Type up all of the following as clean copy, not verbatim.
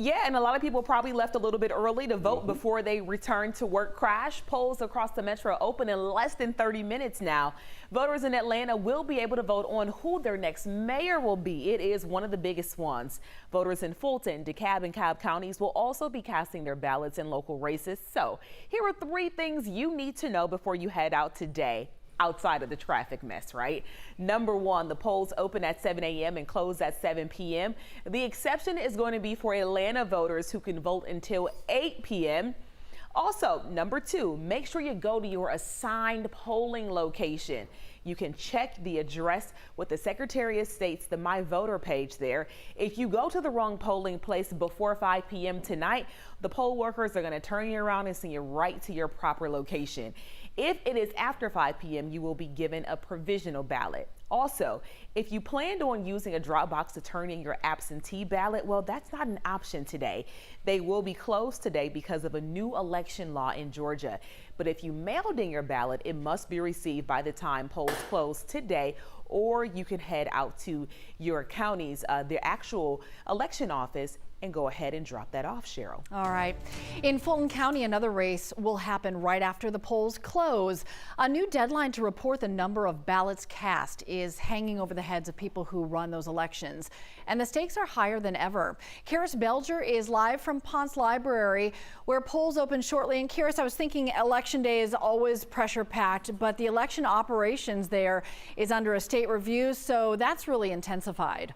Yeah, and a lot of people probably left a little bit early to vote before they returned to work crash. Polls across the metro open in less than 30 minutes now. Voters in Atlanta will be able to vote on who their next mayor will be. It is one of the biggest ones. Voters in Fulton, DeKalb, and Cobb counties will also be casting their ballots in local races. So here are 3 things you need to know before you head out today, outside of the traffic mess, right? Number 1, the polls open at 7 a.m. and close at 7 p.m. The exception is going to be for Atlanta voters who can vote until 8 p.m. Also, number 2, make sure you go to your assigned polling location. You can check the address with the Secretary of State's The My Voter page there. If you go to the wrong polling place before 5 p.m. tonight, the poll workers are going to turn you around and send you right to your proper location. If it is after 5 p.m., you will be given a provisional ballot. Also, if you planned on using a drop box to turn in your absentee ballot, well, that's not an option today. They will be closed today because of a new election law in Georgia. But if you mailed in your ballot, it must be received by the time polls close today, or you can head out to your county's, the actual election office, and go ahead and drop that off, Cheryl. All right. In Fulton County, another race will happen right after the polls close. A new deadline to report the number of ballots cast is hanging over the heads of people who run those elections, and the stakes are higher than ever. Karis Belger is live from Ponce Library, where polls open shortly. And Karis, I was thinking Election Day is always pressure-packed, but the election operations there is under a state review, so that's really intensified.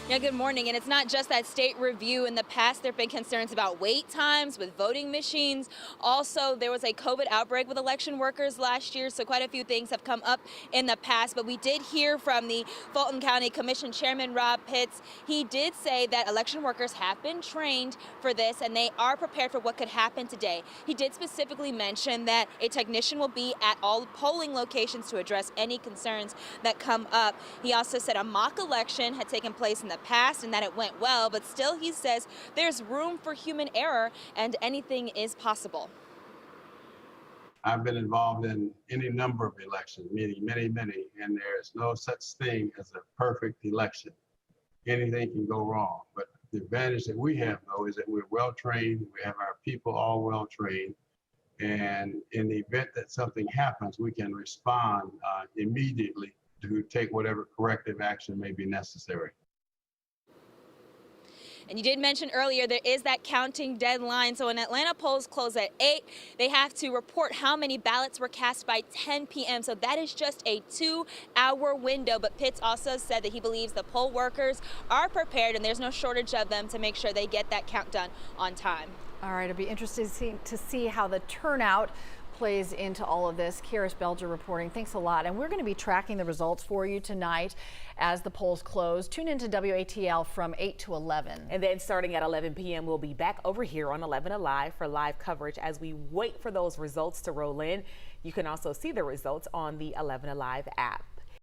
Yeah, good morning. And it's not just that state review. In the past, there have been concerns about wait times with voting machines. Also, there was a COVID outbreak with election workers last year, so quite a few things have come up in the past. But we did hear from the Fulton County Commission Chairman Rob Pitts. He did say that election workers have been trained for this and they are prepared for what could happen today. He did specifically mention that a technician will be at all polling locations to address any concerns that come up. He also said a mock election had taken place in the past and that it went well, but still he says there's room for human error and anything is possible. I've been involved in any number of elections, many, and there's no such thing as a perfect election. Anything can go wrong, but the advantage that we have, though, is that we're well trained. We have our people all well trained, and in the event that something happens, we can respond immediately to take whatever corrective action may be necessary. And you did mention earlier there is that counting deadline. So when Atlanta polls close at 8, they have to report how many ballots were cast by 10 p.m. So that is just a 2-hour window. But Pitts also said that he believes the poll workers are prepared and there's no shortage of them to make sure they get that count done on time. All right, it'll be interesting to see how the turnout plays into all of this. Karis Belger reporting. Thanks a lot. And we're going to be tracking the results for you tonight as the polls close. Tune into WATL from 8 to 11. And then starting at 11 p.m., we'll be back over here on 11 Alive for live coverage as we wait for those results to roll in. You can also see the results on the 11 Alive app.